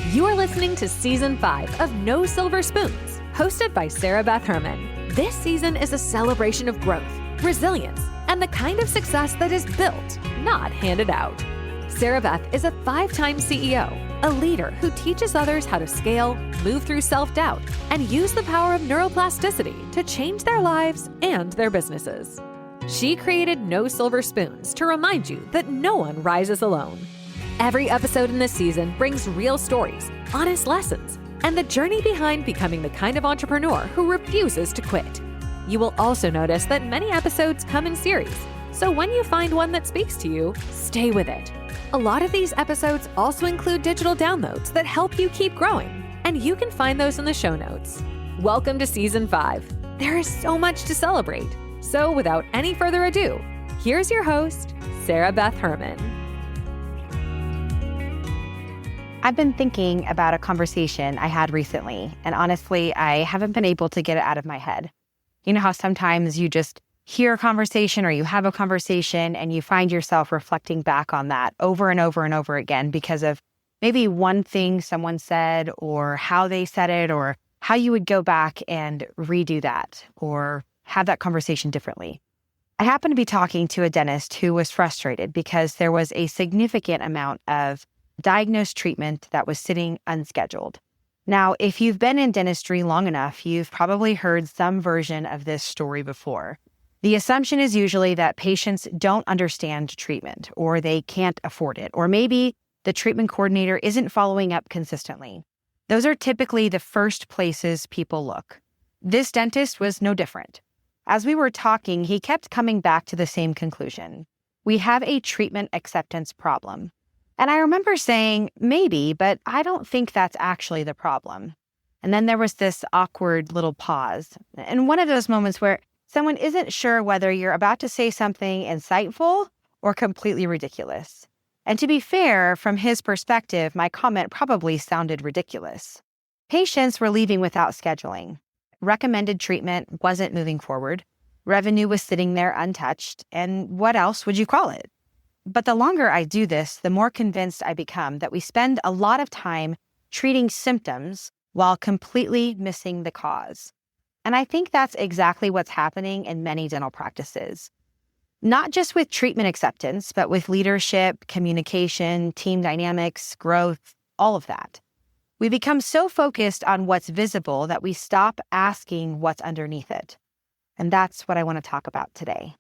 You are listening to Season 5 of No Silver Spoons, hosted by Beth Herman. This season is a celebration of growth, resilience, and the kind of success that is built, not handed out. Beth is a 5-time CEO, a leader who teaches others how to scale, move through self-doubt, and use the power of neuroplasticity to change their lives and their businesses. She created No Silver Spoons to remind you that no one rises alone. Every episode in this season brings real stories, honest lessons, and the journey behind becoming the kind of entrepreneur who refuses to quit. You will also notice that many episodes come in series, so when you find one that speaks to you, stay with it. A lot of these episodes also include digital downloads that help you keep growing, and you can find those in the show notes. Welcome to Season 5. There is so much to celebrate. So without any further ado, here's your host, Beth Herman. I've been thinking about a conversation I had recently, and honestly, I haven't been able to get it out of my head. You know how sometimes you just hear a conversation or you have a conversation and you find yourself reflecting back on that over and over and over again because of maybe one thing someone said or how they said it or how you would go back and redo that or have that conversation differently. I happened to be talking to a dentist who was frustrated because there was a significant amount of diagnosed treatment that was sitting unscheduled. Now, if you've been in dentistry long enough, you've probably heard some version of this story before. The assumption is usually that patients don't understand treatment or they can't afford it, or maybe the treatment coordinator isn't following up consistently. Those are typically the first places people look. This dentist was no different. As we were talking, he kept coming back to the same conclusion. We have a treatment acceptance problem. And I remember saying, maybe, but I don't think that's actually the problem. And then there was this awkward little pause. And one of those moments where someone isn't sure whether you're about to say something insightful or completely ridiculous. And to be fair, from his perspective, my comment probably sounded ridiculous. Patients were leaving without scheduling. Recommended treatment wasn't moving forward. Revenue was sitting there untouched. And what else would you call it? But the longer I do this, the more convinced I become that we spend a lot of time treating symptoms while completely missing the cause. And I think that's exactly what's happening in many dental practices. Not just with treatment acceptance, but with leadership, communication, team dynamics, growth, all of that. We become so focused on what's visible that we stop asking what's underneath it. And that's what I want to talk about today.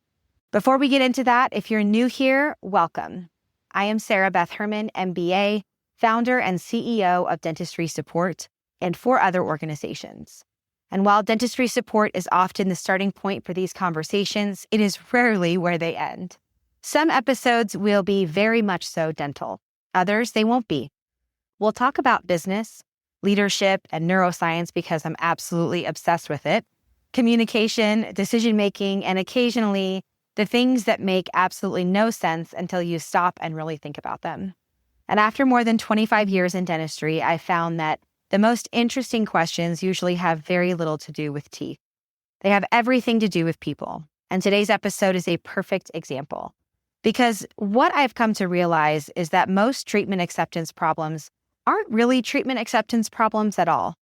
Before we get into that, if you're new here, welcome. I am Beth Herman, MBA, founder and CEO of Dentistry Support and 4 other organizations. And while dentistry support is often the starting point for these conversations, it is rarely where they end. Some episodes will be very much so dental. Others, they won't be. We'll talk about business, leadership, and neuroscience because I'm absolutely obsessed with it, communication, decision-making, and occasionally the things that make absolutely no sense until you stop and really think about them. And after more than 25 years in dentistry, I found that the most interesting questions usually have very little to do with teeth. They have everything to do with people. And today's episode is a perfect example. Because what I've come to realize is that most treatment acceptance problems aren't really treatment acceptance problems at all.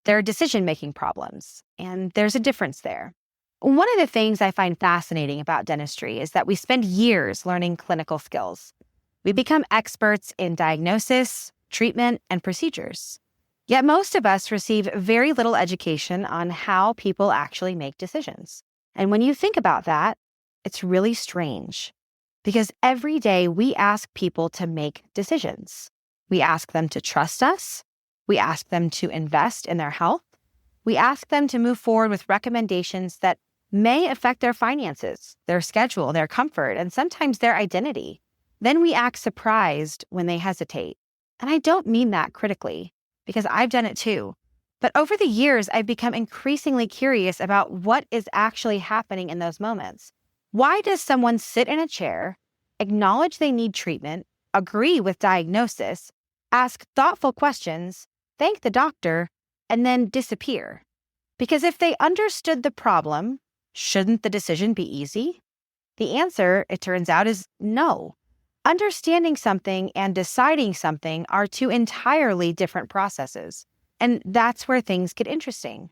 They're decision-making problems, and there's a difference there. One of the things I find fascinating about dentistry is that we spend years learning clinical skills. We become experts in diagnosis, treatment, and procedures. Yet most of us receive very little education on how people actually make decisions. And when you think about that, it's really strange. Because every day we ask people to make decisions. We ask them to trust us. We ask them to invest in their health. We ask them to move forward with recommendations that may affect their finances, their schedule, their comfort, and sometimes their identity. Then we act surprised when they hesitate. And I don't mean that critically, because I've done it too. But over the years, I've become increasingly curious about what is actually happening in those moments. Why does someone sit in a chair, acknowledge they need treatment, agree with diagnosis, ask thoughtful questions, thank the doctor, and then disappear? Because if they understood the problem, shouldn't the decision be easy? The answer, it turns out, is no. Understanding something and deciding something are two entirely different processes. And that's where things get interesting.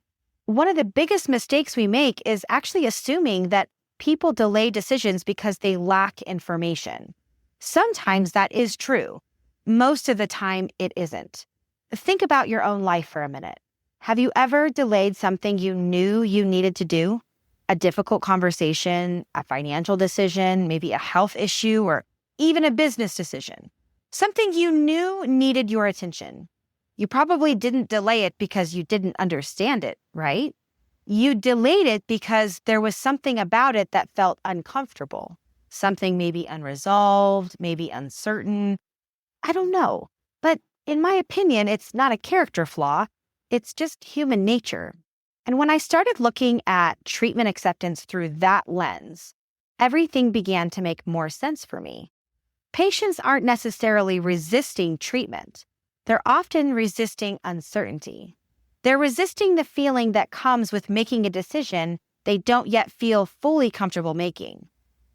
One of the biggest mistakes we make is actually assuming that people delay decisions because they lack information. Sometimes that is true. Most of the time, it isn't. Think about your own life for a minute. Have you ever delayed something you knew you needed to do? A difficult conversation, a financial decision, maybe a health issue, or even a business decision. Something you knew needed your attention. You probably didn't delay it because you didn't understand it, right? You delayed it because there was something about it that felt uncomfortable. Something maybe unresolved, maybe uncertain. I don't know. But in my opinion, it's not a character flaw. It's just human nature. And when I started looking at treatment acceptance through that lens, everything began to make more sense for me. Patients aren't necessarily resisting treatment. They're often resisting uncertainty. They're resisting the feeling that comes with making a decision they don't yet feel fully comfortable making.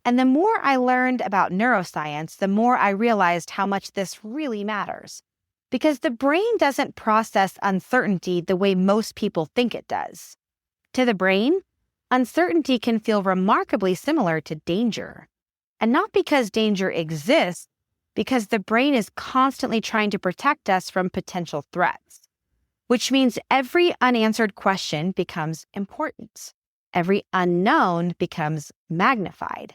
And the more I learned about neuroscience, the more I realized how much this really matters. Because the brain doesn't process uncertainty the way most people think it does. To the brain, uncertainty can feel remarkably similar to danger. And not because danger exists, because the brain is constantly trying to protect us from potential threats. Which means every unanswered question becomes important. Every unknown becomes magnified.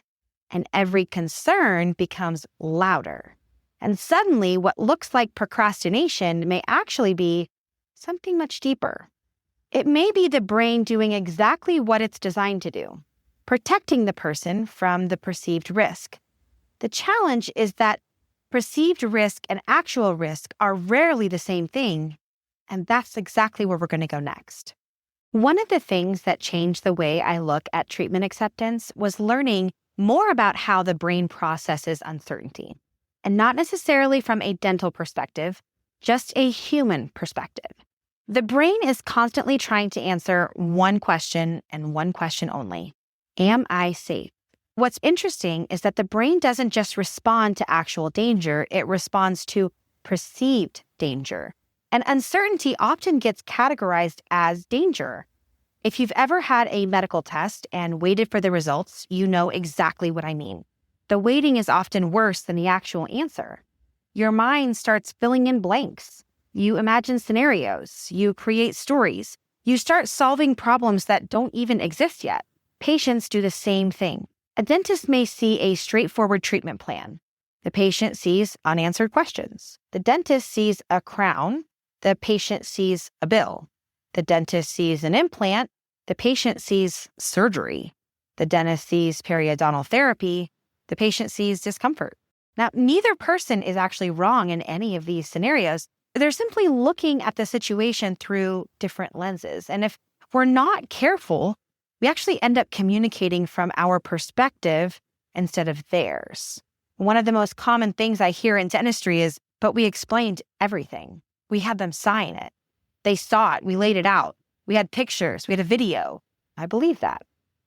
And every concern becomes louder. And suddenly, what looks like procrastination may actually be something much deeper. It may be the brain doing exactly what it's designed to do, protecting the person from the perceived risk. The challenge is that perceived risk and actual risk are rarely the same thing, and that's exactly where we're going to go next. One of the things that changed the way I look at treatment acceptance was learning more about how the brain processes uncertainty. And not necessarily from a dental perspective, just a human perspective. The brain is constantly trying to answer one question and one question only. Am I safe? What's interesting is that the brain doesn't just respond to actual danger, it responds to perceived danger. And uncertainty often gets categorized as danger. If you've ever had a medical test and waited for the results, you know exactly what I mean. The waiting is often worse than the actual answer. Your mind starts filling in blanks. You imagine scenarios. You create stories. You start solving problems that don't even exist yet. Patients do the same thing. A dentist may see a straightforward treatment plan. The patient sees unanswered questions. The dentist sees a crown. The patient sees a bill. The dentist sees an implant. The patient sees surgery. The dentist sees periodontal therapy. The patient sees discomfort. Now, neither person is actually wrong in any of these scenarios. They're simply looking at the situation through different lenses. And if we're not careful, we actually end up communicating from our perspective instead of theirs. One of the most common things I hear in dentistry is, but we explained everything. We had them sign it. They saw it. We laid it out. We had pictures. We had a video. I believe that.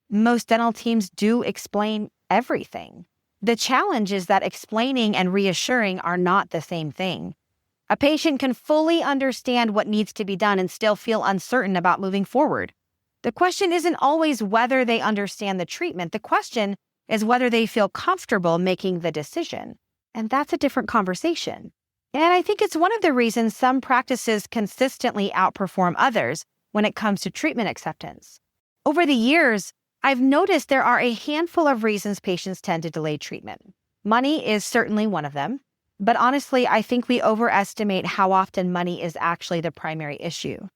Most dental teams do explain everything. The challenge is that explaining and reassuring are not the same thing. A patient can fully understand what needs to be done and still feel uncertain about moving forward. The question isn't always whether they understand the treatment. The question is whether they feel comfortable making the decision. And that's a different conversation. And I think it's one of the reasons some practices consistently outperform others when it comes to treatment acceptance. Over the years, I've noticed there are a handful of reasons patients tend to delay treatment. Money is certainly one of them. But honestly, I think we overestimate how often money is actually the primary issue.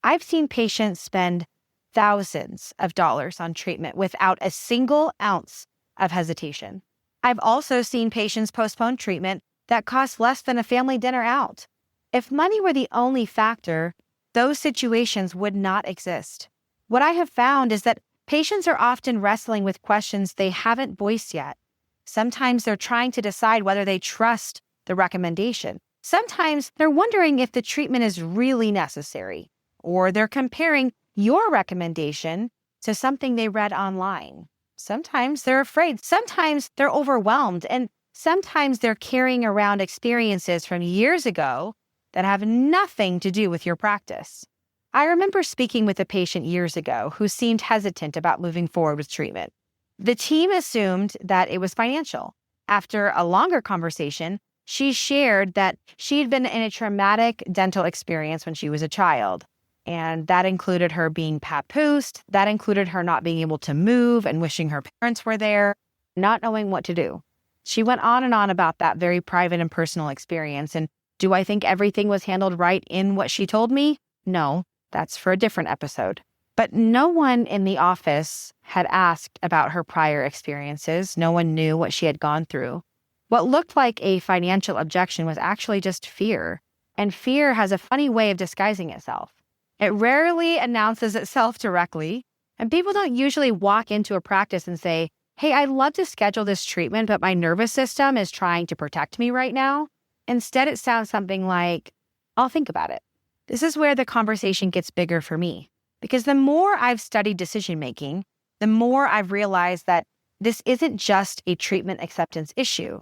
I've seen patients spend thousands of dollars on treatment without a single ounce of hesitation. I've also seen patients postpone treatment that costs less than a family dinner out. If money were the only factor, those situations would not exist. What I have found is that patients are often wrestling with questions they haven't voiced yet. Sometimes they're trying to decide whether they trust the recommendation. Sometimes they're wondering if the treatment is really necessary, or they're comparing your recommendation to something they read online. Sometimes they're afraid. Sometimes they're overwhelmed. And sometimes they're carrying around experiences from years ago that have nothing to do with your practice. I remember speaking with a patient years ago who seemed hesitant about moving forward with treatment. The team assumed that it was financial. After a longer conversation, she shared that she had been in a traumatic dental experience when she was a child. And that included her being papoosed. That included her not being able to move and wishing her parents were there, not knowing what to do. She went on and on about that very private and personal experience. And do I think everything was handled right in what she told me? No, that's for a different episode. But no one in the office had asked about her prior experiences. No one knew what she had gone through. What looked like a financial objection was actually just fear. And fear has a funny way of disguising itself. It rarely announces itself directly, and people don't usually walk into a practice and say, hey, I'd love to schedule this treatment, but my nervous system is trying to protect me right now. Instead, it sounds something like, I'll think about it. This is where the conversation gets bigger for me, because the more I've studied decision-making, the more I've realized that this isn't just a treatment acceptance issue.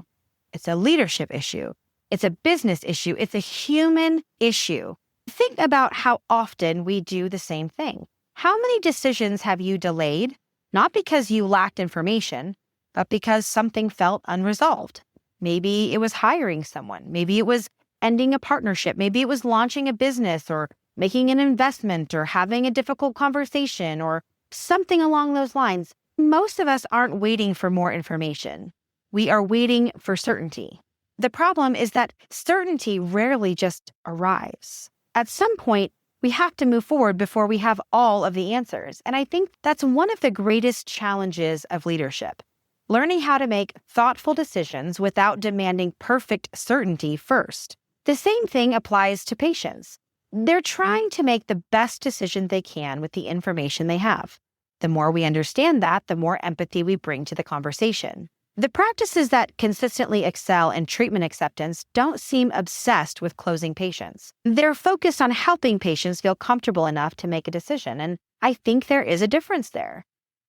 It's a leadership issue. It's a business issue. It's a human issue. Think about how often we do the same thing. How many decisions have you delayed, not because you lacked information, but because something felt unresolved? Maybe it was hiring someone. Maybe it was ending a partnership. Maybe it was launching a business or making an investment or having a difficult conversation or something along those lines. Most of us aren't waiting for more information. We are waiting for certainty. The problem is that certainty rarely just arrives. At some point, we have to move forward before we have all of the answers. And I think that's one of the greatest challenges of leadership. Learning how to make thoughtful decisions without demanding perfect certainty first. The same thing applies to patients. They're trying to make the best decision they can with the information they have. The more we understand that, the more empathy we bring to the conversation. The practices that consistently excel in treatment acceptance don't seem obsessed with closing patients. They're focused on helping patients feel comfortable enough to make a decision, and I think there is a difference there.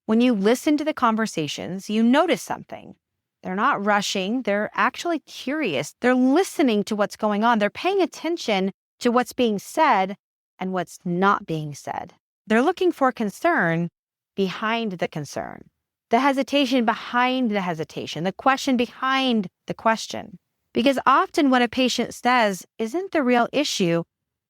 When you listen to the conversations, you notice something. They're not rushing, they're actually curious. They're listening to what's going on. They're paying attention to what's being said and what's not being said. They're looking for concern behind the concern. The hesitation behind the hesitation, the question behind the question. Because often what a patient says isn't the real issue,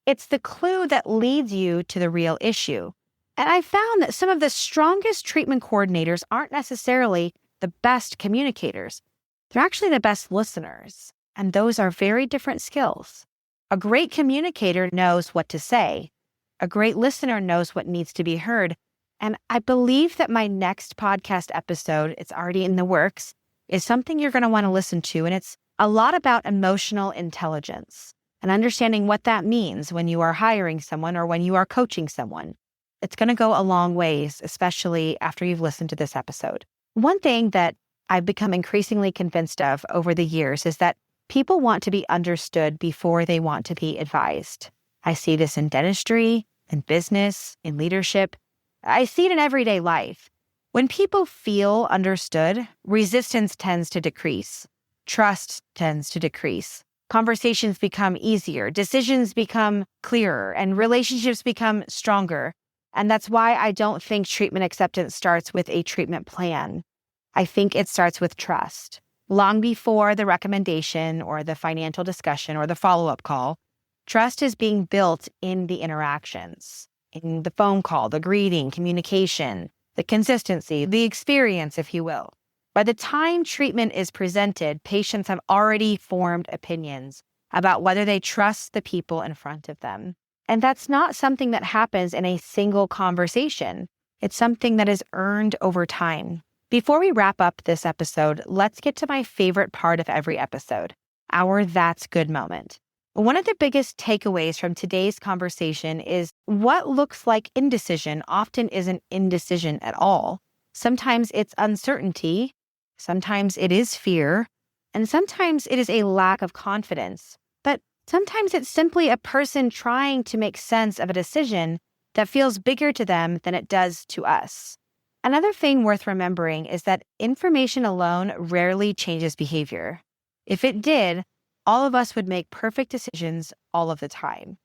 it's the clue that leads you to the real issue. And I found that some of the strongest treatment coordinators aren't necessarily the best communicators. They're actually the best listeners. And those are very different skills. A great communicator knows what to say. A great listener knows what needs to be heard. And I believe that my next podcast episode, it's already in the works, is something you're going to want to listen to. And it's a lot about emotional intelligence and understanding what that means when you are hiring someone or when you are coaching someone. It's going to go a long ways, especially after you've listened to this episode. One thing that I've become increasingly convinced of over the years is that people want to be understood before they want to be advised. I see this in dentistry, in business, in leadership. I see it in everyday life. When people feel understood, resistance tends to decrease. Trust tends to decrease. Conversations become easier, decisions become clearer, and relationships become stronger. And that's why I don't think treatment acceptance starts with a treatment plan. I think it starts with trust. Long before the recommendation or the financial discussion or the follow-up call, trust is being built in the interactions. In the phone call, the greeting, communication, the consistency, the experience, if you will. By the time treatment is presented, patients have already formed opinions about whether they trust the people in front of them. And that's not something that happens in a single conversation. It's something that is earned over time. Before we wrap up this episode, let's get to my favorite part of every episode, our That's Good moment. One of the biggest takeaways from today's conversation is what looks like indecision often isn't indecision at all. Sometimes it's uncertainty, sometimes it is fear, and sometimes it is a lack of confidence. But sometimes it's simply a person trying to make sense of a decision that feels bigger to them than it does to us. Another thing worth remembering is that information alone rarely changes behavior. If it did, all of us would make perfect decisions all of the time.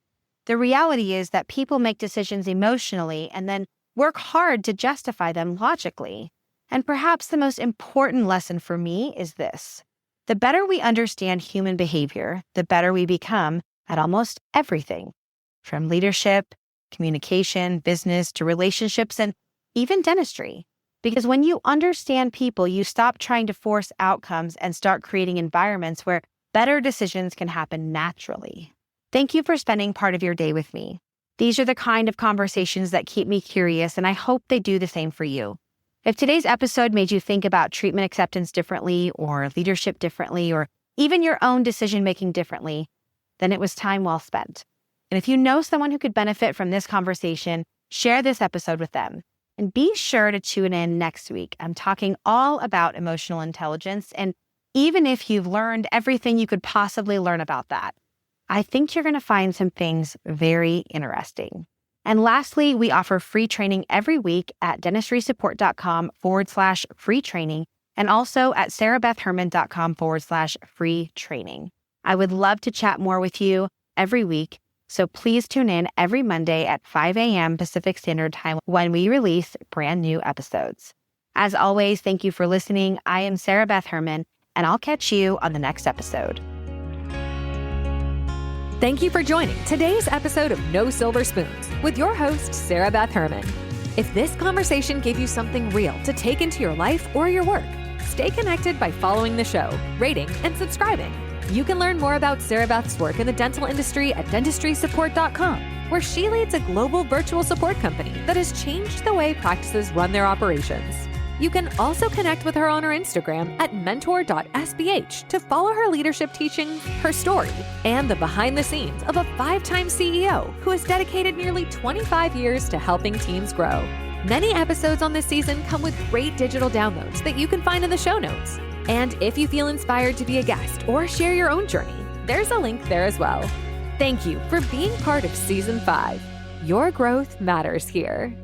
The reality is that people make decisions emotionally and then work hard to justify them logically. And perhaps the most important lesson for me is this: the better we understand human behavior, the better we become at almost everything, from leadership, communication, business, to relationships, and even dentistry. Because when you understand people, you stop trying to force outcomes and start creating environments where better decisions can happen naturally. Thank you for spending part of your day with me. These are the kind of conversations that keep me curious, and I hope they do the same for you. If today's episode made you think about treatment acceptance differently, or leadership differently, or even your own decision-making differently, then it was time well spent. And if you know someone who could benefit from this conversation, share this episode with them. And be sure to tune in next week. I'm talking all about emotional intelligence. And even if you've learned everything you could possibly learn about that, I think you're going to find some things very interesting. And lastly, we offer free training every week at dentistrysupport.com/free training, and also at sarahbethherman.com/free training. I would love to chat more with you every week. So please tune in every Monday at 5 a.m. Pacific Standard Time when we release brand new episodes. As always, thank you for listening. I am Sarah Beth Herman, and I'll catch you on the next episode. Thank you for joining today's episode of No Silver Spoons with your host, Sarah Beth Herman. If this conversation gave you something real to take into your life or your work, stay connected by following the show, rating, and subscribing. You can learn more about Sarah Beth's work in the dental industry at dentistrysupport.com, where she leads a global virtual support company that has changed the way practices run their operations. You can also connect with her on her Instagram at mentor.sbh to follow her leadership teachings, her story, and the behind the scenes of a 5-time CEO who has dedicated nearly 25 years to helping teams grow. Many episodes on this season come with great digital downloads that you can find in the show notes. And if you feel inspired to be a guest or share your own journey, there's a link there as well. Thank you for being part of Season 5. Your growth matters here.